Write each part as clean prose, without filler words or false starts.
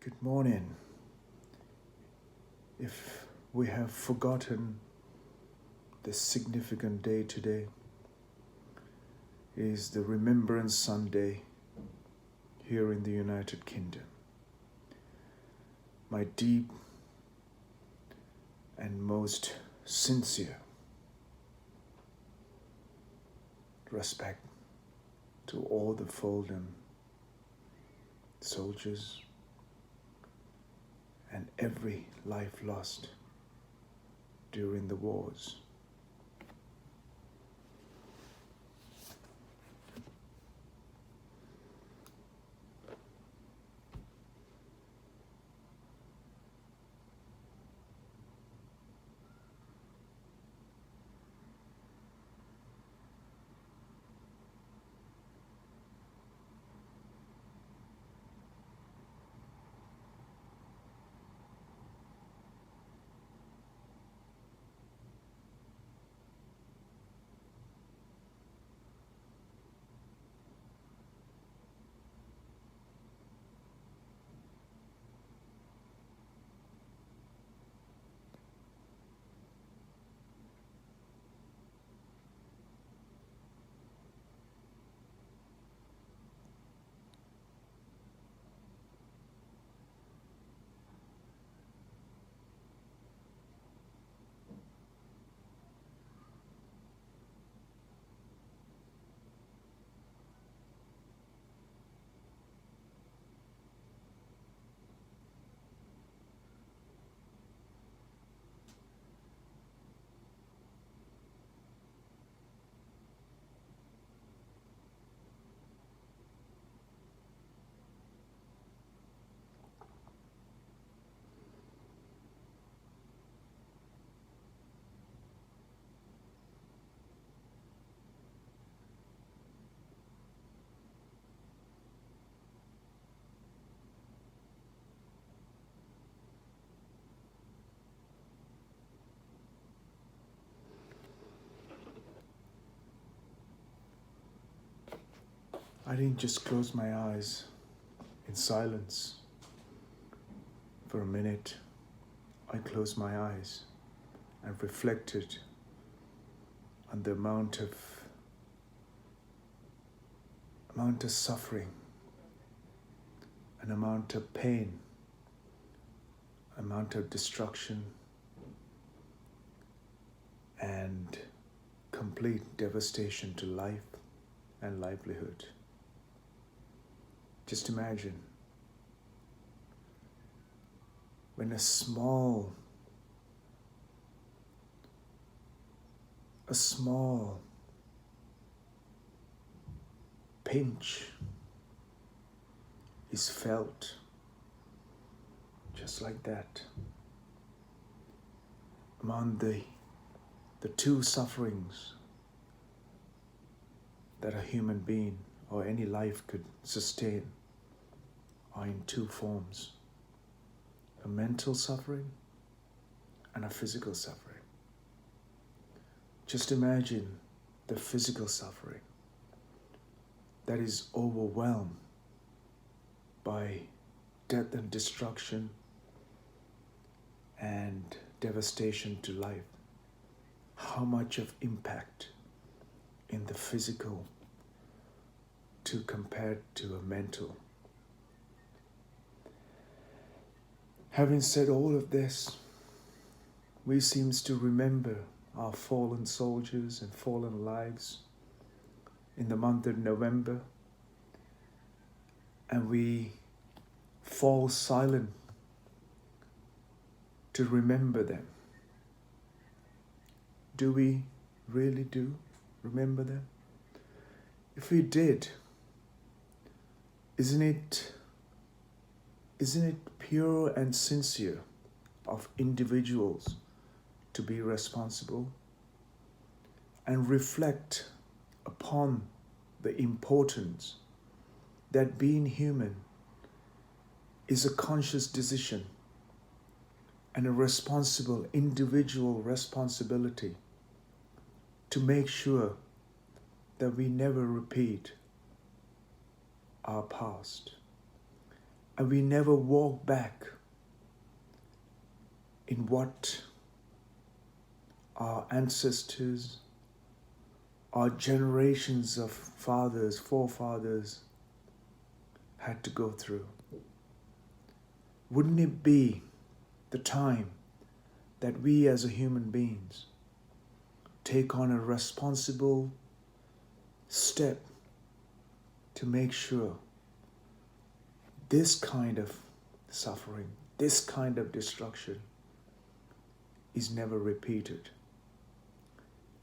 Good morning. If we have forgotten the significant day today, is the Remembrance Sunday here in the United Kingdom. My deep and most sincere respect to all the fallen soldiers and every life lost during the wars. I didn't just close my eyes in silence for a minute. I closed my eyes and reflected on the amount of suffering, an amount of pain, amount of destruction, and complete devastation to life and livelihood. Just imagine when a small pinch is felt just like that among the two sufferings that a human being or any life could sustain are in two forms: a mental suffering and a physical suffering. Just imagine the physical suffering that is overwhelmed by death and destruction and devastation to life. How much of impact in the physical to compared to a mental. Having said all of this, we seem to remember our fallen soldiers and fallen lives in the month of November, and we fall silent to remember them. Do we really remember them? If we did, isn't it pure and sincere of individuals to be responsible and reflect upon the importance that being human is a conscious decision and a responsible individual responsibility to make sure that we never repeat our past and we never walk back in what our ancestors, our generations of fathers, forefathers had to go through. Wouldn't it be the time that we as a human beings take on a responsible step to make sure this kind of suffering, this kind of destruction is never repeated?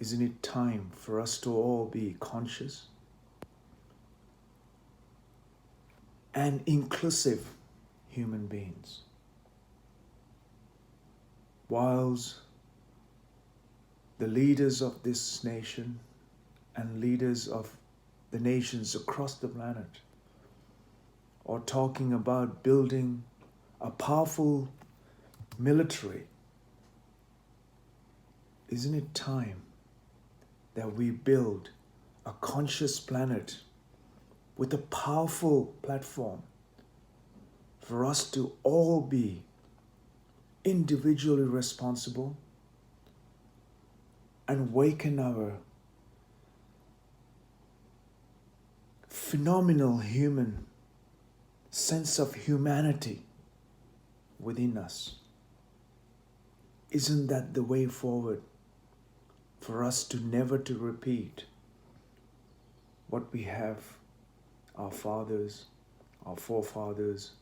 Isn't it time for us to all be conscious and inclusive human beings? Whilst the leaders of this nation and leaders of the nations across the planet are talking about building a powerful military, isn't it time that we build a conscious planet with a powerful platform for us to all be individually responsible and waken our phenomenal human sense of humanity within us? Isn't that the way forward for us to never to repeat what we have, our fathers, our forefathers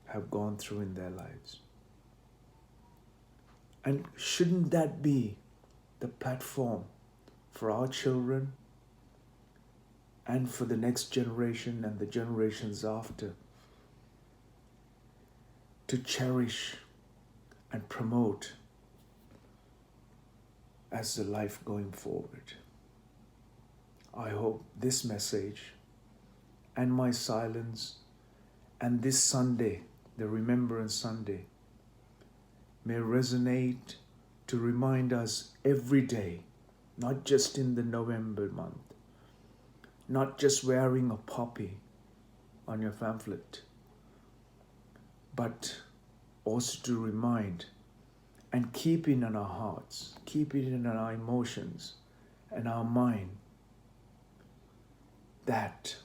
have gone through in their lives? And shouldn't that be the platform for our children and for the next generation and the generations after to cherish and promote as the life going forward? I hope this message and my silence and this Sunday, the Remembrance Sunday, may resonate to remind us every day, not just in the November month, not just wearing a poppy on your pamphlet, but also to remind and keep it in our hearts, keep it in our emotions and our mind that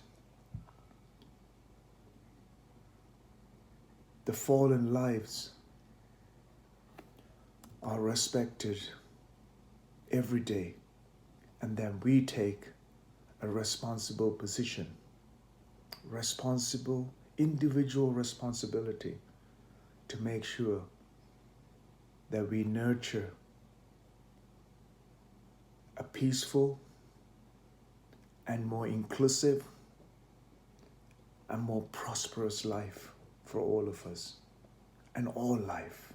the fallen lives are respected every day, and that we take a responsible position, responsible individual responsibility to make sure that we nurture a peaceful and more inclusive and more prosperous life for all of us and all life.